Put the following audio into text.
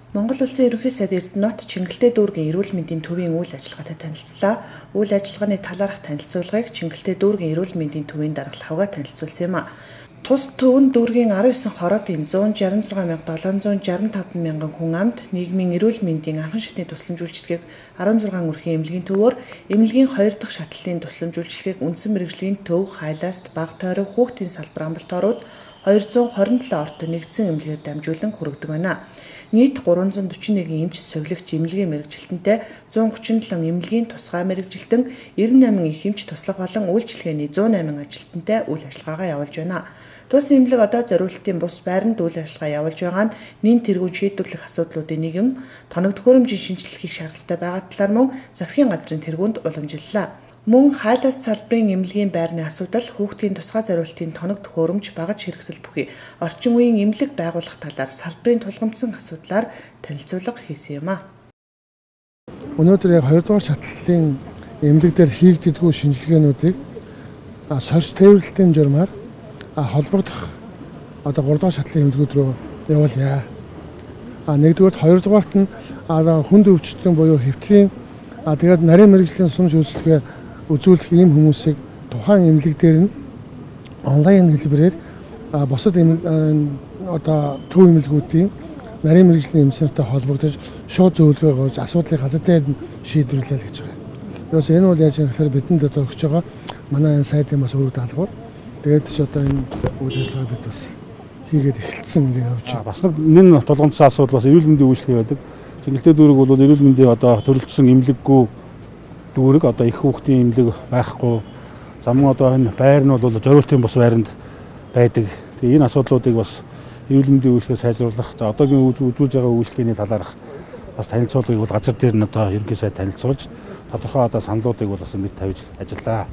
Монгол Улсын ерөнхий сайд Эрдэнэт Чингэлтэй дүүргийн эрүүл мэндийн төвийн үйл ажиллагаатай танилцлаа. Үйл ажиллагааны талаарх танилцуулгыг Чингэлтэй дүүргийн эрүүл мэндийн төвийн даргалахавга танилцуулсан юм а. Тус төв нь дүүргийн 19 хороодын 166,765 мянган хүн амд нийгмийн эрүүл мэндийн анхан шатны тусламж үйлчилгээг 16 өрхийн эмнэлгийн төвөөр эмнэлгийн 2 дахь шатлалын тусламж үйлчилгээг үндсэн мэргэжлийн төв, хайлааст, бага тойрог, хүүхдийн салбар амбулаторууд 227 орто нэгдсэн эмнэлгээр дамжуулан хүргэдэг байна. Нийт 341 эмч совилогч эмнэлгийн мэргэжилтэнтэй 137 эмнэлгийн тусгай мэргэжилтэн 98 их эмч туслах болон үйлчилгээний 108 ажилтнтай үйл ажиллагаагаа явуулж байна. Тус эмнэлэг одоо зориулалтын бус байранд үйл ажиллагаа явуулж байгаа нь нэн тэргүүн шийдвэрлэх асуудлуудын нэг юм. Тоног төхөөрөмжийн шинжилгээх шаардлагатай байгаа талаар мөн засгийн газрын тэргүүнд уламжиллаа. Мөн хайлаас салбарын эмнэлгийн байрны асуудал, хүүхдийн тусгай зориултын тоног төхөөрөмж, багаж хэрэгсэл бүхий орчин үеийн эмнэлэг байгуулах талаар салбарын тулгымдсан асуудлаар танилцуулга хийсэн юм а. Өнөөдөр яг 2 дугаар шатлалын эмнэлэг дээр хийгддэггүй шинжилгээнүүдийг сорьс тээвэрлэлтийн журмаар холбогдох 3 дугаар шатлалын эмнэлгүүд рүү явуулъя. Нэгдүгээр 2 дугаарт нь хүнд өвчтөн буюу хэвтлийн тэгээд нарийн мэргэжлийн сумж үйлчлэгээ үзүүлэх ийм хүмүүсийг тухайн эмнэлэг дээр нь онлайн хэлбэрээр бусад төв эмнэлгүүдийн нарийн мэргэжлийн эмчнэртэй холбогдож шууд зөвлөгөө өгж асуудлыг хазартаа шийдвэрлэе гэж байгаа. Юус энэ бол яаж юм гэхээр бидэнд одоо өгч байгаа манай энэ сайдын бас үүрэг даалгавар. Тэгээд ч одоо энэ үйл ажиллагааг бид бас хийгээд эхэлсэн ингэ явж байгаа. Бас нэг тулгымдсан асуудал бас эрүүл мэндийн үйлчлэг байдаг. Чингэлтэй дүүрэг бол эрүүл мэндийн одоо төрөлжсөн эмнэлэггүй дүүрэг одоо их хүүхдийн эмнэлэг байхгүй. Замун одоо энэ байр нь бол зориултын бус байранд байдаг. Тэгээ энэ асуудлуудыг бас эрүүл мэндийн үйлчлэгээ сайжруулах, одоогийн үзүүлж байгаа үйлчлэгээний талаарх бас танилцуулгыг бол газар дээр нь одоо ерөнхий сайд танилцуулж тодорхой одоо саналуудыг бол бас мэд тавьж ажиллаа.